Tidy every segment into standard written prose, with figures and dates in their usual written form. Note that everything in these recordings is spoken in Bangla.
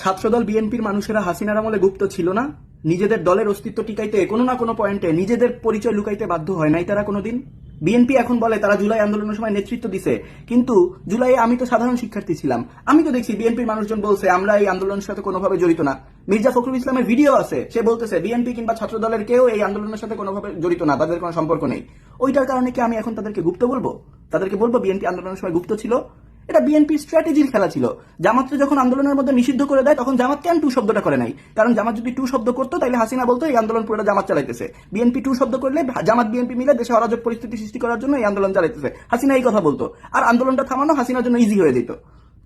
ছাত্রদল বিএনপির মানুষেরা হাসিনার আমলে গুপ্ত ছিল না? নিজেদের দলের অস্তিত্ব টিকাইতে কোনো না কোনো পয়েন্টে নিজেদের পরিচয় লুকাইতে বাধ্য হয় নাই তারা কোনোদিন? বিএনপি এখন বলে তারা জুলাই আন্দোলনের সময় নেতৃত্ব দিছে, কিন্তু জুলাইয়ে আমি তো সাধারণ শিক্ষার্থী ছিলাম, আমি তো দেখছি বিএনপির মানুষজন বলছে আমরা এই আন্দোলনের সাথে কোনোভাবে জড়িত না। মির্জা ফখরুল ইসলামের ভিডিও আছে, সে বলতেছে বিএনপি কিংবা ছাত্রদলের কেউ এই আন্দোলনের সাথে কোনোভাবে জড়িত না, তাদের কোনো সম্পর্ক নেই। ওইটার কারণে কি আমি এখন তাদেরকে গুপ্ত বলবো? তাদেরকে বলবো বিএনপি আন্দোলনের সময় গুপ্ত ছিল? এটা বিএনপির স্ট্র্যাটেজির খেলা ছিল। জামাতকে যখন আন্দোলনের মধ্যে নিষিদ্ধ করে দেয় তখন জামাত কেন টু শব্দটা করে নাই? কারণ জামাত যদি টু শব্দ করতো তাহলে হাসিনা বলতো এই আন্দোলন পুরোটা জামাত চালাইতেছে। বিএনপি টু শব্দ করলে জামাত বিএনপি মিলে দেশে অরাজক পরিস্থিতি সৃষ্টি করার জন্য এই আন্দোলন চালাইতেছে, হাসিনা এই কথা বলতো, আর আন্দোলনটা থামানো হাসিনার জন্য ইজি হয়ে যেত।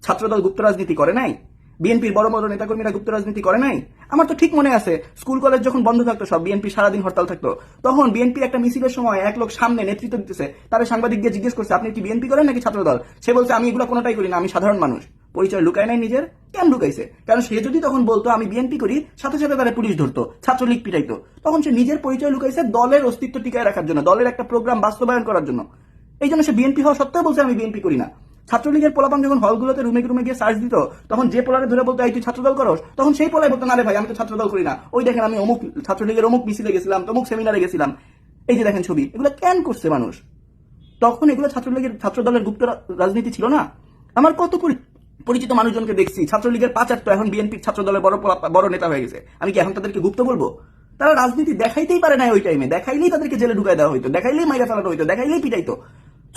ছাত্রদল গুপ্ত রাজনীতি করে নাই? বিএনপির বড় বড় নেতাকর্মীরা গুপ্ত রাজনীতি করে নাই? আমার তো ঠিক মনে আছে, স্কুল কলেজ যখন বন্ধ থাকতো, সব বিএনপি সারাদিন হরতাল থাকতো, তখন বিএনপির একটা মিছিলের সময় এক লোক সামনে নেতৃত্ব দিতেছে, তারা সাংবাদিক গিয়ে জিজ্ঞেস করছে আপনি কি বিএনপি করেন নাকি ছাত্রদল? সে বলছে আমি এগুলো কোনোটাই করি না, আমি সাধারণ মানুষ। পরিচয় লুকায় নাই নিজের? কেন লুকাইছে? কারণ সে যদি তখন বলতো আমি বিএনপি করি, সাথে সাথে তারা পুলিশ ধরতো, ছাত্রলীগ পিটাইতো। তখন সে নিজের পরিচয় লুকাইছে দলের অস্তিত্ব টিকায় রাখার জন্য, দলের একটা প্রোগ্রাম বাস্তবায়ন করার জন্য। এই জন্য সে বিএনপি হওয়া সত্ত্বেও বলছে আমি বিএনপি করি না। ছাত্রলীগের পোলাপান যখন হলগুলোতে রুমে রুমে গিয়ে সার্চ দিত, তখন যে পোলারে ধরে বলতো এই তুই ছাত্রদল করস, তখন সেই পোলাই বলতো না রে ভাই আমি তো ছাত্রদল করি না, ওই দেখেন আমি অমুক ছাত্রলীগের অমুক মিছিলে গেছিলাম, তমুক সেমিনারে গেছিলাম, এই যে দেখেন ছবি। এগুলো কেন করছে মানুষ? তখন এগুলো ছাত্রদলের গুপ্ত রাজনীতি ছিল না? আমার কত পরিচিত মানুষজনকে দেখছি ছাত্রলীগের পাচার তো এখন বিএনপির ছাত্রদলের বড় নেতা হয়ে গেছে, আমি কি এখন তাদেরকে গুপ্ত বলবো? তারা রাজনীতি দেখাইতেই পারে না ওই টাইমে, দেখাইলেই তাদেরকে জেলে ঢুকাই দেওয়া হইতো, দেখাইলেই মাইরা ফেলানো হইতো, দেখাইলেই পিটাইতো।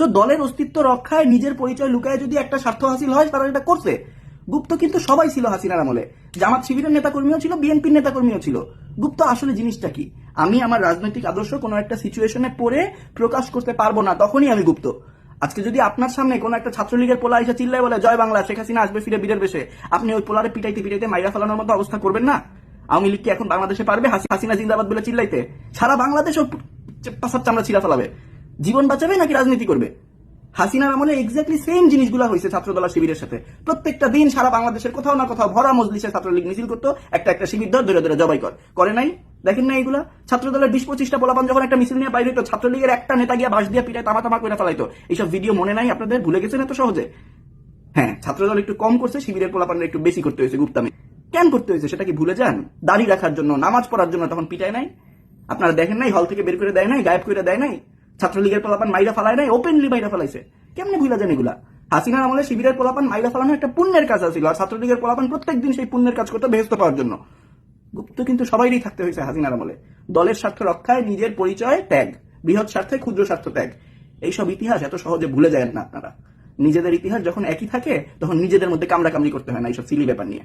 তো দলের অস্তিত্ব রক্ষায় নিজের পরিচয় লুকায় যদি একটা স্বার্থ হাসিল হয়, তারা এটা করছে। গুপ্ত কিন্তু সবাই ছিল হাসিনার আমলে, জামাত শিবিরের নেতাকর্মীও ছিল, বিএনপির নেতাকর্মীও ছিল। গুপ্ত আসলে জিনিসটা কি? আমি আমার রাজনৈতিক আদর্শ কোনো একটা সিচুয়েশনে পড়ে প্রকাশ করতে পারবো না, তখনই আমি গুপ্ত। আজকে যদি আপনার সামনে কোনো একটা ছাত্রলীগের পোলা এসে চিল্লায় বলে জয় বাংলা, শেখ হাসিনা আসবে ফিরে বীরের বেশে, আপনি ওই পোলারে পিটাইতে পিটাইতে মাইরা ফেলানোর মতো অবস্থা করবেন না? আওয়ামী লীগ কি এখন বাংলাদেশে পারবে হাসিনা জিন্দাবাদ বলে চিল্লাইতে? সারা বাংলাদেশ পাশার চামড়া ছিঁড়া ফেলাবে। জীবন বাঁচাবে নাকি রাজনীতি করবে? হাসিনার আমলে এক্স্যাক্টলি সেম জিনিসগুলো হয়েছে ছাত্রদল শিবিরের সাথে। প্রত্যেকটা দিন সারা বাংলাদেশের কোথাও না কোথাও ভরা মজলিসে ছাত্রলীগ মিছিল করতো, একটা একটা শিবির ধরে ধরে জবাই করে নাই? দেখেন না এইগুলা? ছাত্রদলের 20-25টা পোলাপান যখন একটা মিছিল নিয়ে বাইরে হতো, ছাত্রলীগের একটা নেতা গিয়ে বাঁশ দিয়ে পিটায় তামা করে ফেলাইতো। এইসব ভিডিও মনে নাই আপনাদের? ভুলে গেছেন এত সহজে? হ্যাঁ, ছাত্রদল একটু কম করছে, শিবিরের পোলাপানরা একটু বেশি করতে হয়েছে গুপ্তামি। কেন করতে হয়েছে সেটা কি ভুলে যান? দাড়ি রাখার জন্য, নামাজ পড়ার জন্য তখন পিটায় নাই? আপনারা দেখেন নাই? হল থেকে বের করে দেয় নাই, গায়েব করে দেয় নাই? ছাত্রলীগের পোলাপান মাইরা ফেলায় নাই, ওপেনলি মাইরা ফেলাইছে। কেমনে ভুলা যান এগুলা? হাসিনার আমলে শিবিরের পোলাপান মাইরা ফেলানো একটা পুণ্যের কাজ ছিল, আর ছাত্রলীগের পোলাপান প্রত্যেকদিন সেই পুণ্যের কাজ করতে বেহেস্ত পাওয়ার জন্য। গুপ্ত কিন্তু সবাইরই থাকতে হয়েছে হাসিনার আমলে। দলের স্বার্থ রক্ষায় নিজের পরিচয় ত্যাগ, বৃহৎ স্বার্থে ক্ষুদ্র স্বার্থ ত্যাগ। এইসব ইতিহাস এত সহজে ভুলে যায় না আপনারা। নিজেদের ইতিহাস যখন একই থাকে তখন নিজেদের মধ্যে কামড়াকামড়ি করতে হয় না এইসব সিলি ব্যাপার নিয়ে।